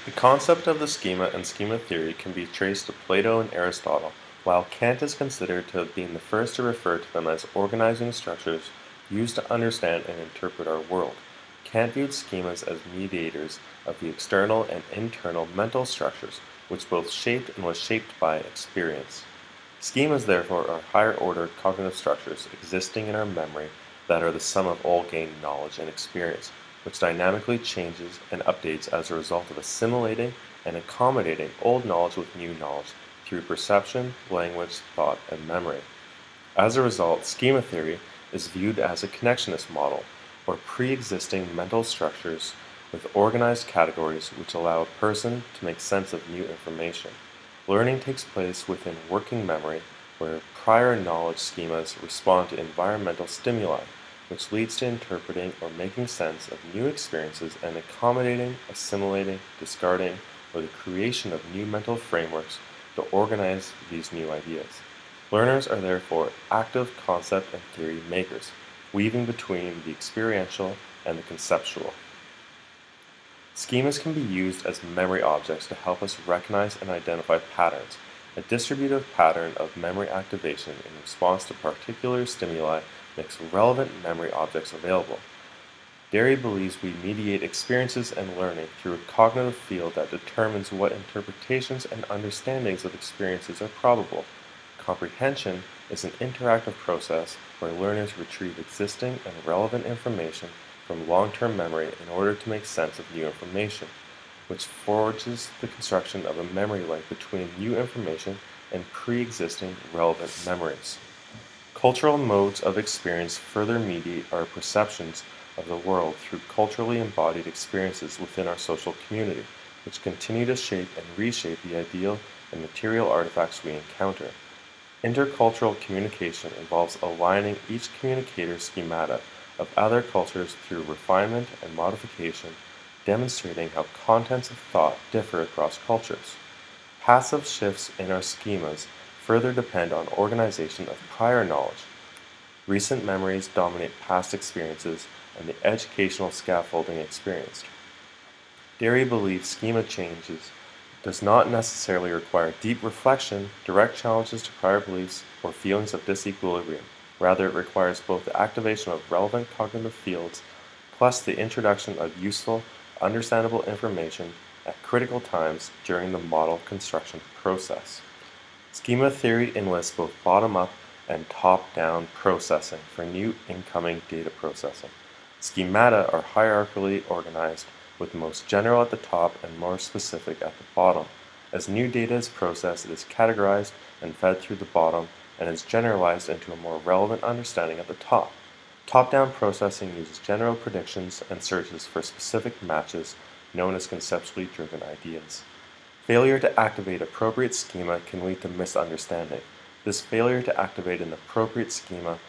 The concept of the schema and schema theory can be traced to Plato and Aristotle, while Kant is considered to have been the first to refer to them as organizing structures used to understand and interpret our world. Kant viewed schemas as mediators of the external and internal mental structures, which both shaped and was shaped by experience. Schemas, therefore, are higher-order cognitive structures existing in our memory that are the sum of all gained knowledge and experience, which dynamically changes and updates as a result of assimilating and accommodating old knowledge with new knowledge through perception, language, thought, and memory. As a result, schema theory is viewed as a connectionist model, or pre-existing mental structures with organized categories which allow a person to make sense of new information. Learning takes place within working memory, where prior knowledge schemas respond to environmental stimuli, which leads to interpreting or making sense of new experiences and accommodating, assimilating, discarding, or the creation of new mental frameworks to organize these new ideas. Learners are therefore active concept and theory makers, weaving between the experiential and the conceptual. Schemas can be used as memory objects to help us recognize and identify patterns, a distributive pattern of memory activation in response to particular stimuli makes relevant memory objects available. Derry believes we mediate experiences and learning through a cognitive field that determines what interpretations and understandings of experiences are probable. Comprehension is an interactive process where learners retrieve existing and relevant information from long-term memory in order to make sense of new information, which forges the construction of a memory link between new information and pre-existing relevant memories. Cultural modes of experience further mediate our perceptions of the world through culturally embodied experiences within our social community, which continue to shape and reshape the ideal and material artifacts we encounter. Intercultural communication involves aligning each communicator's schemata of other cultures through refinement and modification, demonstrating how contents of thought differ across cultures. Passive shifts in our schemas further depend on organization of prior knowledge. Recent memories dominate past experiences and the educational scaffolding experienced. Derry believes schema changes does not necessarily require deep reflection, direct challenges to prior beliefs, or feelings of disequilibrium. Rather, it requires both the activation of relevant cognitive fields plus the introduction of useful, understandable information at critical times during the model construction process. Schema theory enlists both bottom-up and top-down processing for new incoming data processing. Schemata are hierarchically organized, with the most general at the top and more specific at the bottom. As new data is processed, it is categorized and fed through the bottom and is generalized into a more relevant understanding at the top. Top-down processing uses general predictions and searches for specific matches known as conceptually driven ideas. Failure to activate appropriate schema can lead to misunderstanding. This failure to activate an appropriate schema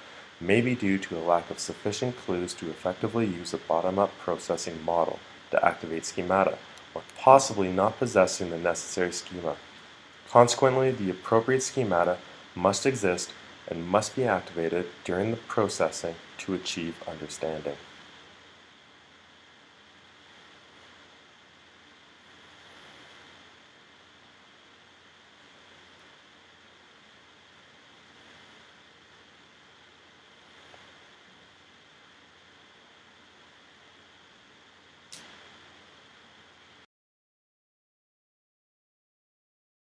may be due to a lack of sufficient clues to effectively use a bottom-up processing model to activate schemata, or possibly not possessing the necessary schema. Consequently, the appropriate schemata must exist and must be activated during the processing to achieve understanding.